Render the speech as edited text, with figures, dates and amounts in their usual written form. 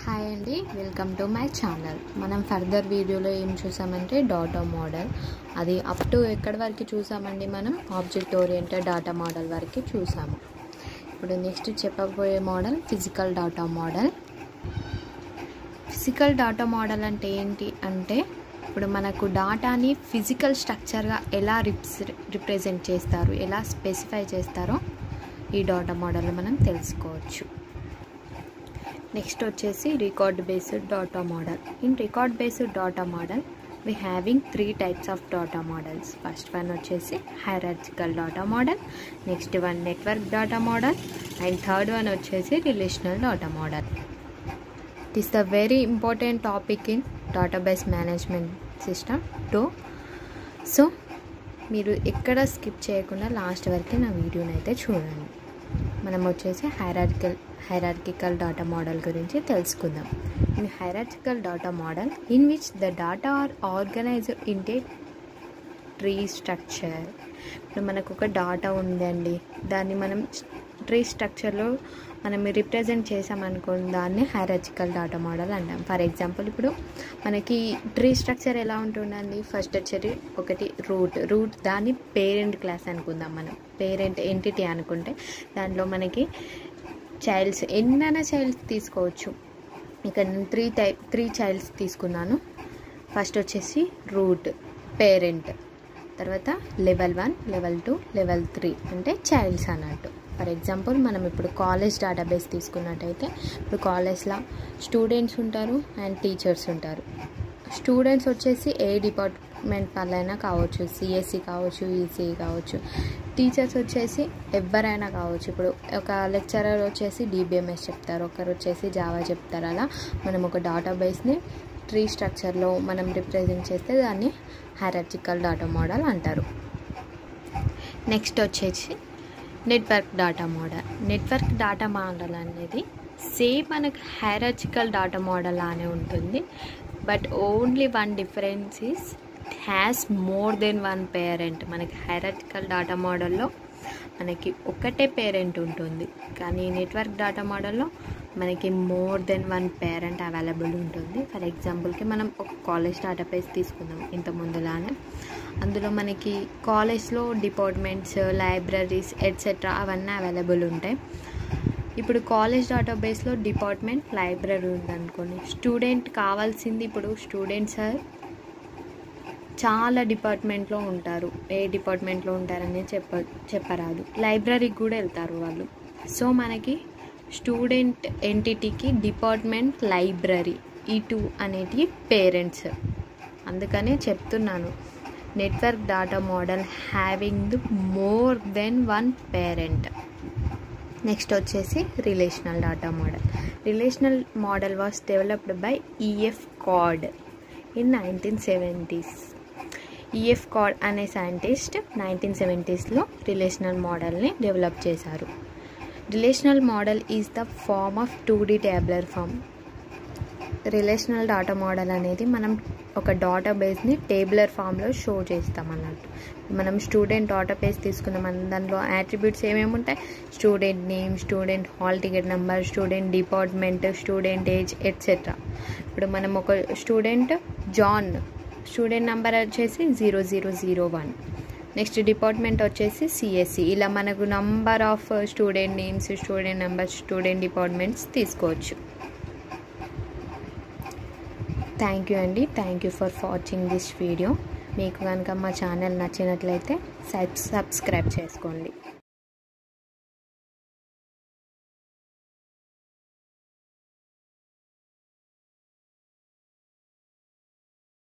Hi అండి, welcome to my channel. మనం further వీడియోలో ఏం చూసామంటే డాటా మోడల్, అది అప్ టు ఎక్కడి వరకు చూసామండి. మనం ఆబ్జెక్ట్ ఓరియంటెడ్ డాటా మోడల్ వరకు చూసాము. ఇప్పుడు నెక్స్ట్ చెప్పబోయే model physical data model. Physical data model అంటే ఏంటి అంటే, ఇప్పుడు మనకు డాటాని ఫిజికల్ స్ట్రక్చర్గా ఎలా రిప్రజెంట్ చేస్తారు, ఎలా స్పెసిఫై చేస్తారో ఈ డాటా మోడల్లో మనం తెలుసుకోవచ్చు. నెక్స్ట్ వచ్చేసి record based data model. In record based data model we having 3 types of data models. First one వచ్చేసి hierarchical data model, next one network data model, and third one వచ్చేసి relational data model. It is the very important topic in database management system too. So మీరు ఎక్కడ skip చేయకుండా last వరకు నా వీడియోని అయితే చూడండి. మనం వచ్చేసి hierarchical data model గురించి తెలుసుకుందాం. In hierarchical data model, in which the data are organized into tree structure. ఇప్పుడు మనకు ఒక డాటా ఉందండి, దాన్ని మనం ట్రీ స్ట్రక్చర్లో మనం రిప్రజెంట్ చేసామనుకోండి, దాన్ని హైరార్చికల్ డాటా మోడల్ అంటాం. ఫర్ ఎగ్జాంపుల్, ఇప్పుడు మనకి ట్రీ స్ట్రక్చర్ ఎలా ఉంటుందండి, ఫస్ట్ వచ్చేది ఒకటి రూట్ దాన్ని పేరెంట్ క్లాస్ అనుకుందాం. మనం పేరెంట్ ఎంటిటీ అనుకుంటే దాంట్లో మనకి చైల్డ్స్ ఎన్నైనా చైల్డ్స్ తీసుకోవచ్చు. ఇక్కడ నేను త్రీ చైల్డ్స్ తీసుకున్నాను. ఫస్ట్ వచ్చేసి రూట్ పేరెంట్, తర్వాత లెవెల్ 1, లెవెల్ 2, లెవెల్ 3 అంటే చైల్డ్స్ అన్నట్టు. ఫర్ ఎగ్జాంపుల్, మనం ఇప్పుడు కాలేజ్ డేటాబేస్ తీసుకున్నట్టయితే, ఇప్పుడు కాలేజ్లో స్టూడెంట్స్ ఉంటారు అండ్ టీచర్స్ ఉంటారు. స్టూడెంట్స్ వచ్చేసి ఏ డిపార్ట్మెంట్ వాళ్ళైనా కావచ్చు, సిఎస్సి కావచ్చు, ఈసీఈ కావచ్చు. టీచర్స్ వచ్చేసి ఎవరైనా కావచ్చు. ఇప్పుడు ఒక లెక్చరర్ వచ్చేసి డిబిఎంఎస్ చెప్తారు, ఒకరు వచ్చేసి జావా చెప్తారు. అలా మనం ఒక డేటాబేస్ని ట్రీ స్ట్రక్చర్లో మనం రిప్రజెంట్ చేస్తే దాన్ని హైరార్చికల్ డాటా మోడల్ అంటారు. నెక్స్ట్ వచ్చేసి network data model. Network data model అనేది సేమ్ మనకు హైరార్చికల్ డాటా మోడల్ లానే ఉంటుంది. But only one difference is it has more than one parent. మనకి హైరార్చికల్ డాటా మోడల్లో మనకి ఒకటే పేరెంట్ ఉంటుంది, కానీ నెట్వర్క్ డాటా మోడల్లో మనకి more than one parent available ఉంటుంది. ఫర్ ఎగ్జాంపుల్కి మనం ఒక కాలేజ్ డేటాబేస్ తీసుకుందాం ఇంత ముందులానే. అందులో మనకి కాలేజ్లో డిపార్ట్మెంట్స్, లైబ్రరీస్ ఎట్సెట్రా అవన్నీ అవైలబుల్ ఉంటాయి. ఇప్పుడు కాలేజ్ డేటాబేస్లో డిపార్ట్మెంట్, లైబ్రరీ ఉందనుకోండి. స్టూడెంట్ కావాల్సింది, ఇప్పుడు స్టూడెంట్స్ చాలా డిపార్ట్మెంట్లో ఉంటారు. ఏ డిపార్ట్మెంట్లో ఉంటారని చెప్పరాదు. లైబ్రరీకి కూడా వెళ్తారు వాళ్ళు. సో మనకి స్టూడెంట్ ఎంటిటీకి డిపార్ట్మెంట్, లైబ్రరీ ఈ 2 అనేటివి పేరెంట్స్. అందుకనే చెప్తున్నాను, network data model having more than one parent. Next వచ్చేసి relational data model. Relational model was developed by E F Codd in 1970s. E F Codd అనే సైంటిస్ట్ 1970sలో రిలేషనల్ మోడల్ని డెవలప్ చేశారు. Relational model is the form of 2D tabular form. Relational data model అనేది మనం ఒక డేటాబేస్ని tabular ఫామ్లో show చేస్తాం అన్నట్టు. మనం స్టూడెంట్ డేటాబేస్ తీసుకున్నాం, దాంట్లో యాట్రిబ్యూట్స్ ఏమేమి ఉంటాయి, student name, student hall ticket number, student department, student age etcetera. ఇప్పుడు మనం ఒక స్టూడెంట్ జాన్, స్టూడెంట్ నెంబర్ వచ్చేసి 0001, నెక్స్ట్ డిపార్ట్మెంట్ వచ్చేసి సిఎస్సి. ఇలా మనకు number of student names, student numbers, student departments తీసుకోవచ్చు. థ్యాంక్ యూ అండి, thank you for watching this video. మీకు కనుక మా ఛానల్ నచ్చినట్లయితే సబ్స్క్రైబ్ చేసుకోండి.